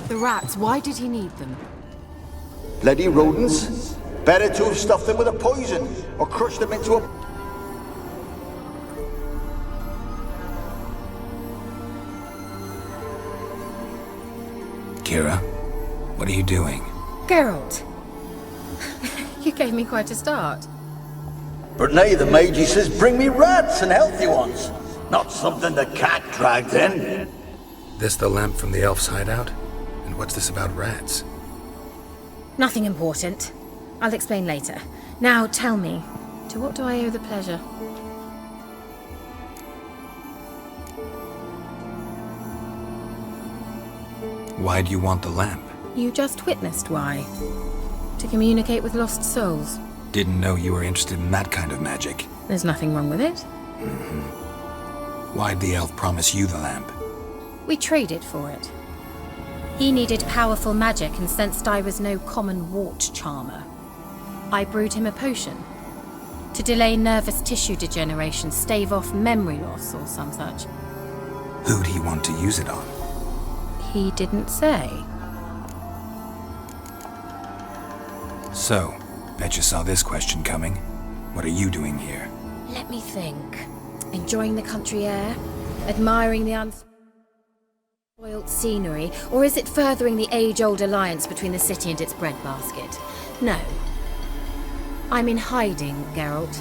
The rats, why did he need them? Bloody rodents. Better to have stuffed them with a poison, or crushed them into a... Kira, what are you doing? Geralt! You gave me quite a start. But now the mage says bring me rats and healthy ones. Not something the cat dragged in. This the lamp from the elf's hideout? And what's this about rats? Nothing important. I'll explain later. Now tell me, to what do I owe the pleasure? Why do you want the lamp? You just witnessed why. To communicate with lost souls. Didn't know you were interested in that kind of magic. There's nothing wrong with it. Why'd the elf promise you the lamp? We traded for it. He needed powerful magic and sensed I was no common wart charmer. I brewed him a potion. To delay nervous tissue degeneration, stave off memory loss or some such. Who'd he want to use it on? He didn't say. So, bet you saw this question coming. What are you doing here? Let me think. Enjoying the country air? Admiring the unspoilt scenery? Or is it furthering the age-old alliance between the city and its breadbasket? No. I'm in hiding, Geralt.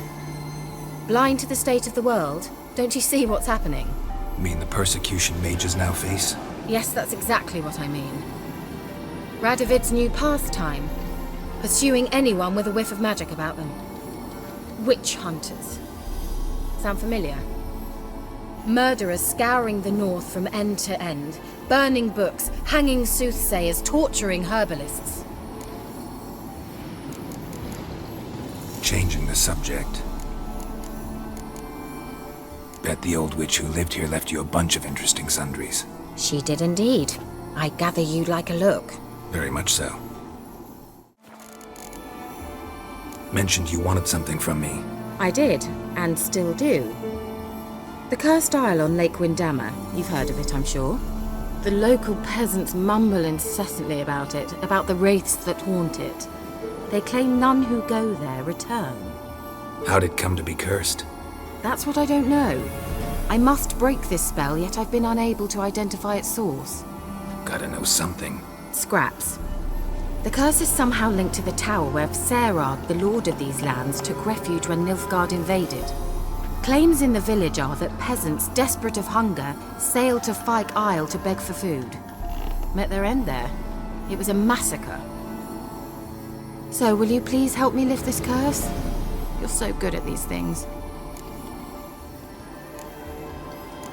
Blind to the state of the world? Don't you see what's happening? Mean the persecution mages now face? Yes, that's exactly what I mean. Radovid's new pastime. Pursuing anyone with a whiff of magic about them. Witch hunters. Sound familiar? Murderers scouring the north from end to end, burning books, hanging soothsayers, torturing herbalists. Changing the subject. Bet the old witch who lived here left you a bunch of interesting sundries. She did indeed. I gather you'd like a look. Very much so. Mentioned you wanted something from me. I did, and still do. The cursed isle on Lake Windammer. You've heard of it, I'm sure. The local peasants mumble incessantly about it, about the wraiths that haunt it. They claim none who go there return. How'd it come to be cursed? That's what I don't know. I must break this spell, yet I've been unable to identify its source. Gotta know something. Scraps. The curse is somehow linked to the tower where Serad, the lord of these lands, took refuge when Nilfgaard invaded. Claims in the village are that peasants, desperate of hunger, sailed to Fyke Isle to beg for food. Met their end there. It was a massacre. So, will you please help me lift this curse? You're so good at these things.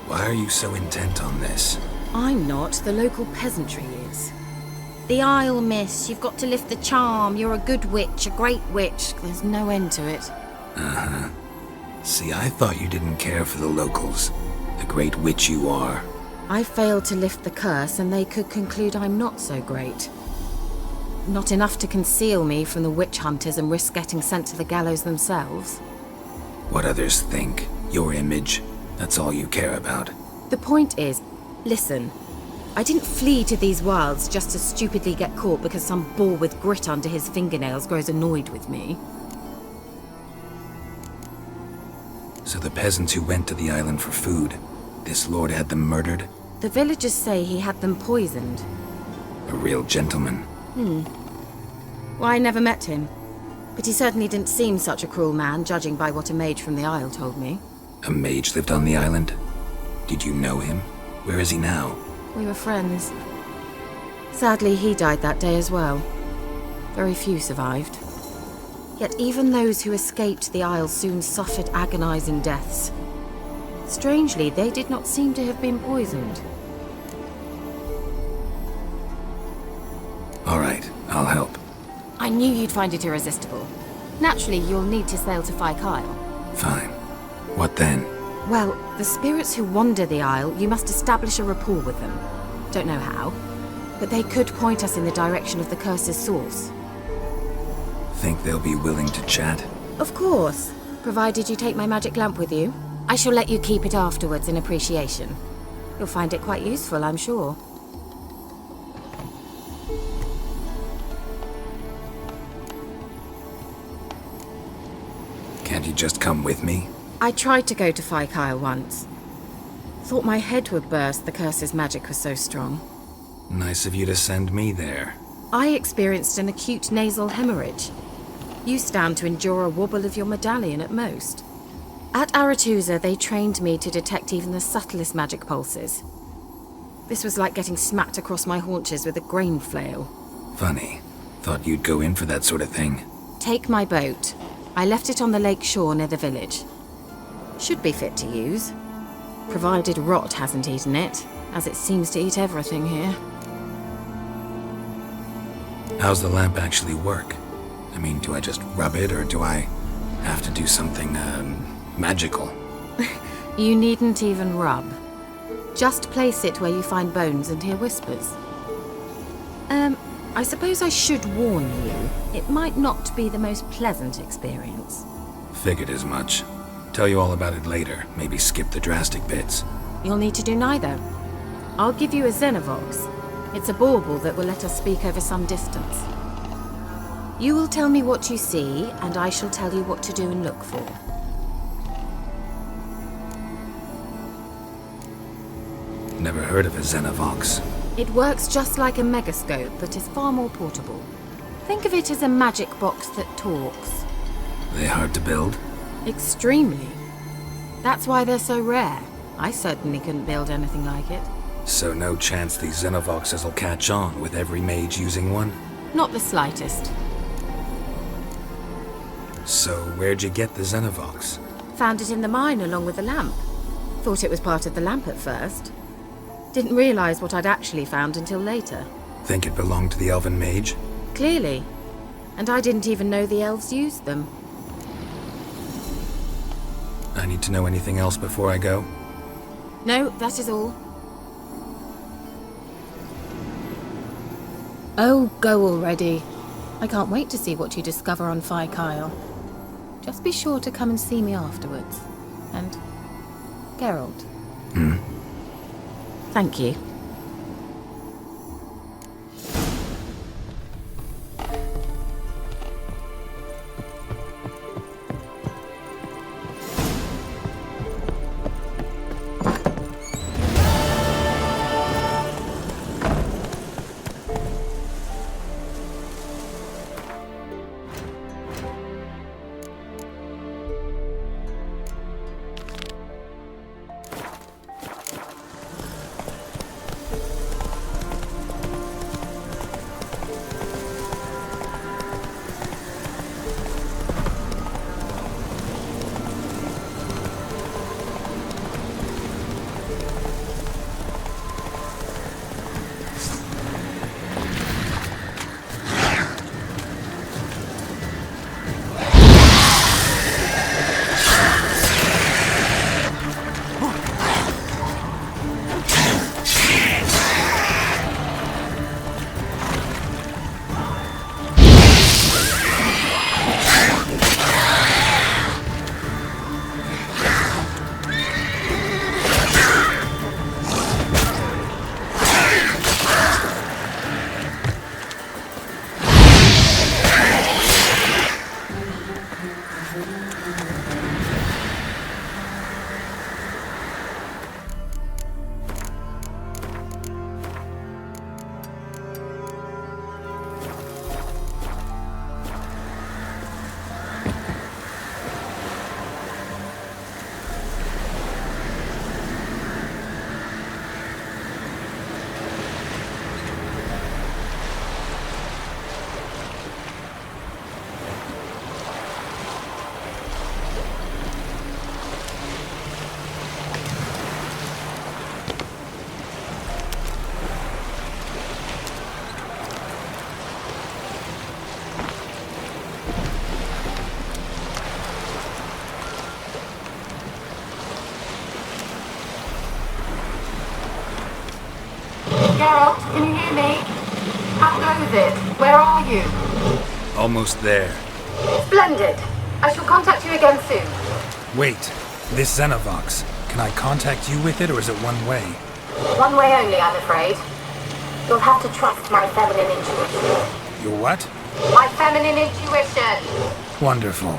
Why are you so intent on this? I'm not. The local peasantry is. The Isle, miss. You've got to lift the charm. You're a good witch, a great witch. There's no end to it. Uh-huh. See, I thought you didn't care for the locals. The great witch you are. I failed to lift the curse, and they could conclude I'm not so great. Not enough to conceal me from the witch hunters and risk getting sent to the gallows themselves. What others think, your image, that's all you care about. The point is, listen, I didn't flee to these wilds just to stupidly get caught because some boar with grit under his fingernails grows annoyed with me. So the peasants who went to the island for food, this lord had them murdered? The villagers say he had them poisoned. A real gentleman. Well, I never met him. But he certainly didn't seem such a cruel man, judging by what a mage from the Isle told me. A mage lived on the island? Did you know him? Where is he now? We were friends. Sadly, he died that day as well. Very few survived. Yet even those who escaped the Isle soon suffered agonizing deaths. Strangely, they did not seem to have been poisoned. All right, I'll help. I knew you'd find it irresistible. Naturally, you'll need to sail to Fyke Isle. Fine. What then? Well, the spirits who wander the Isle, you must establish a rapport with them. Don't know how, but they could point us in the direction of the curse's source. Think they'll be willing to chat? Of course, provided you take my magic lamp with you. I shall let you keep it afterwards in appreciation. You'll find it quite useful, I'm sure. just come with me? I tried to go to Fyke once. Thought my head would burst, the curse's magic was so strong. Nice of you to send me there. I experienced an acute nasal hemorrhage. You stand to endure a wobble of your medallion at most. At Aretusa, they trained me to detect even the subtlest magic pulses. This was like getting smacked across my haunches with a grain flail. Funny. Thought you'd go in for that sort of thing. Take my boat. I left it on the lake shore near the village. Should be fit to use. Provided rot hasn't eaten it, as it seems to eat everything here. How's the lamp actually work? I mean, do I just rub it, or do I have to do something, magical? You needn't even rub. Just place it where you find bones and hear whispers. I suppose I should warn you, it might not be the most pleasant experience. Figured as much. Tell you all about it later, maybe skip the drastic bits. You'll need to do neither. I'll give you a Xenovox. It's a bauble that will let us speak over some distance. You will tell me what you see, and I shall tell you what to do and look for. Never heard of a Xenovox. It works just like a megascope, but is far more portable. Think of it as a magic box that talks. They hard to build? Extremely. That's why they're so rare. I certainly couldn't build anything like it. So no chance these Xenovoxes will catch on with every mage using one? Not the slightest. So where'd you get the Xenovox? Found it in the mine along with the lamp. Thought it was part of the lamp at first. Didn't realize what I'd actually found until later. Think it belonged to the elven mage? Clearly. And I didn't even know the elves used them. I need to know anything else before I go? No, that is all. Oh, go already. I can't wait to see what you discover on Fyke. Just be sure to come and see me afterwards. And Geralt. Thank you. Geralt, can you hear me? How goes it? Where are you? Almost there. Splendid. I shall contact you again soon. Wait, this Xenovox. Can I contact you with it, or is it one way? One way only, I'm afraid. You'll have to trust my feminine intuition. Your what? My feminine intuition! Wonderful.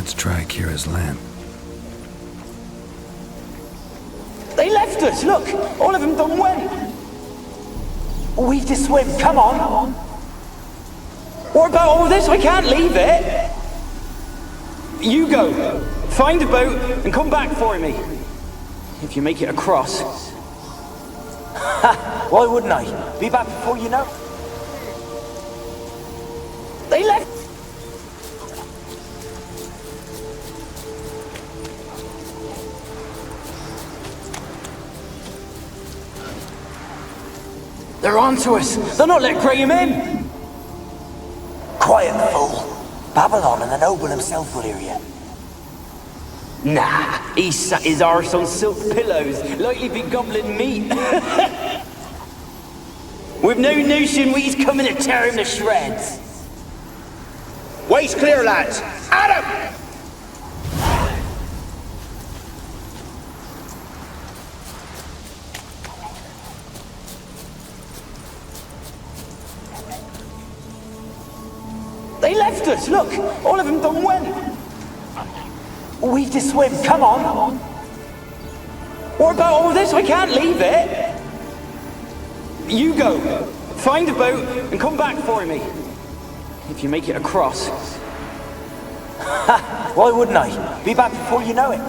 Let's try Kira's lamp. They left us, look! All of them done went! We've to swim, come on! What about all this? I can't leave it! You go, find a boat and come back for me. If you make it across. Ha! Why wouldn't I? Be back before you know. They left! They're on to us! They'll not let Graham in! Quiet, fool. Babylon and the noble himself will hear you. Nah, he sat his arse on silk pillows, like he'd be gobbling meat. With no notion we's coming to tear him to shreds. Waist clear, lads! At him! They left us, look! All of them done went! We've to swim, come on! What about all this? I can't leave it! You go, find a boat and come back for me. If you make it across. Ha! Why wouldn't I? Be back before you know it.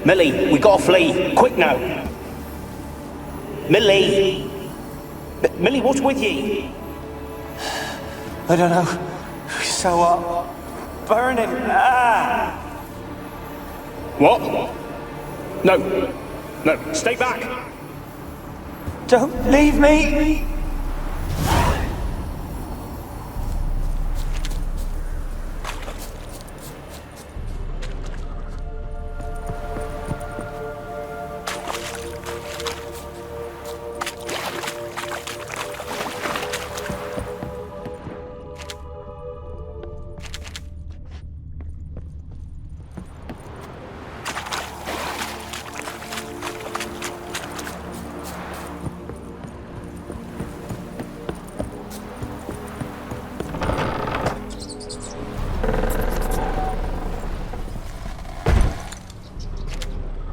Millie, we gotta flee. Quick now. Millie! Millie, what's with ye? I don't know. So burning. Ah! What? No. No, stay back. Don't leave me!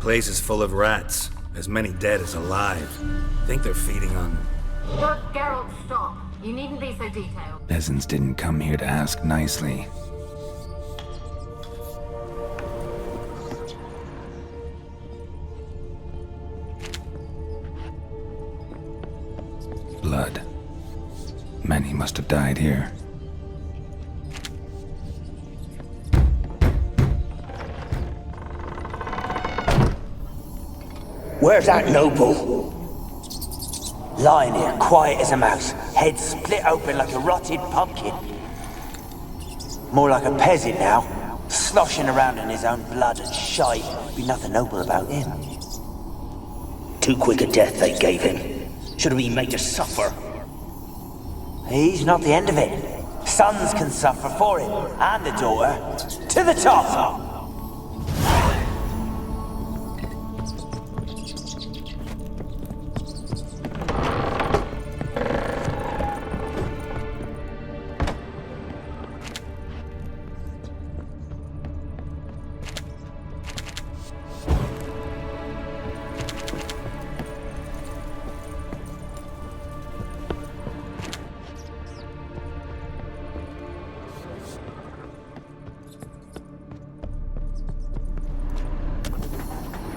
Place is full of rats. As many dead as alive. Think they're feeding on... Look, Geralt, stop. You needn't be so detailed. Peasants didn't come here to ask nicely. Blood. Many must have died here. Where's that noble? Lying here, quiet as a mouse, head split open like a rotted pumpkin. More like a peasant now, sloshing around in his own blood and shite. Be nothing noble about him. Too quick a death they gave him. Should have been made to suffer. He's not the end of it. Sons can suffer for him, and the daughter. To the top!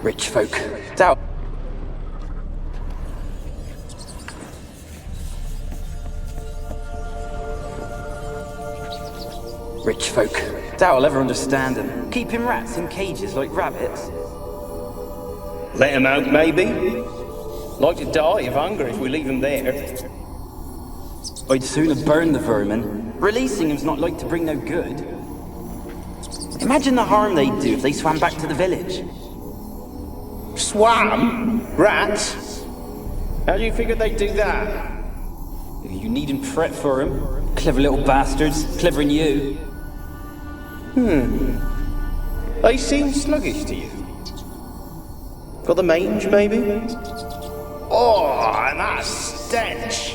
Rich folk. Down. Rich folk. Doubt I'll ever understand them. Keeping rats in cages like rabbits. Let him out, maybe? Like to die of hunger if we leave him there. I'd sooner burn the vermin. Releasing him's not like to bring no good. Imagine the harm they'd do if they swam back to the village. Swam? Rats? How do you figure they'd do that? You needn't fret for him. Clever little bastards, clever'n you. They seem sluggish to you. Got the mange, maybe? Oh, and that stench!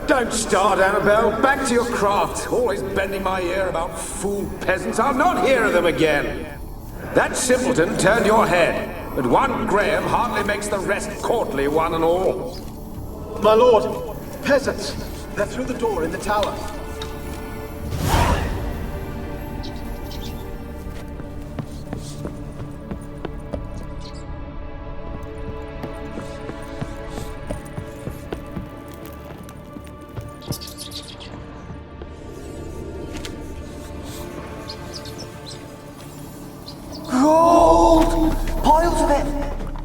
Don't start, Annabelle. Back to your craft. Always bending my ear about fool peasants. I'll not hear of them again. That simpleton turned your head, but one Graham hardly makes the rest courtly, one and all. My lord, peasants. They're through the door in the tower. Gold! Piles of it!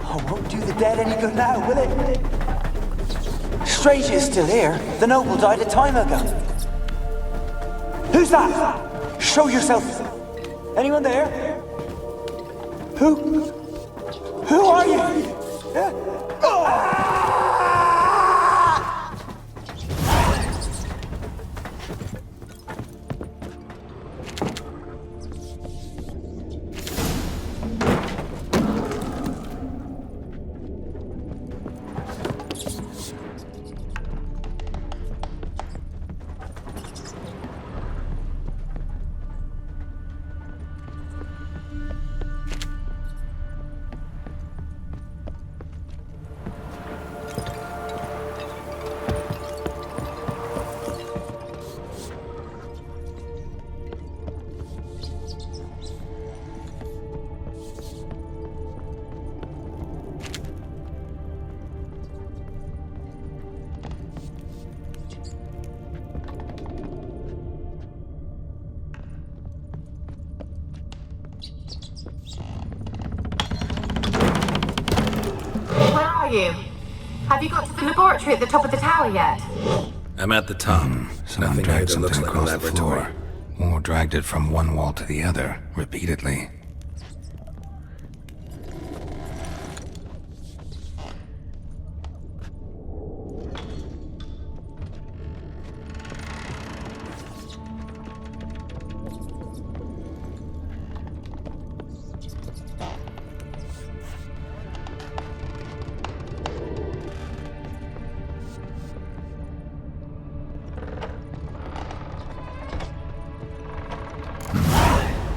Oh, won't do the dead any good now, will it? Strange it's still here. The noble died a time ago. Who's that? Show yourself. Anyone there? Who are you? Have you got to the laboratory at the top of the tower yet? I'm at the top. Someone Nothing dragged here that looks something like a across the laboratory. floor, or dragged it from one wall to the other, repeatedly.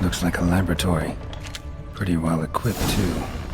Looks like a laboratory. Pretty well equipped, too.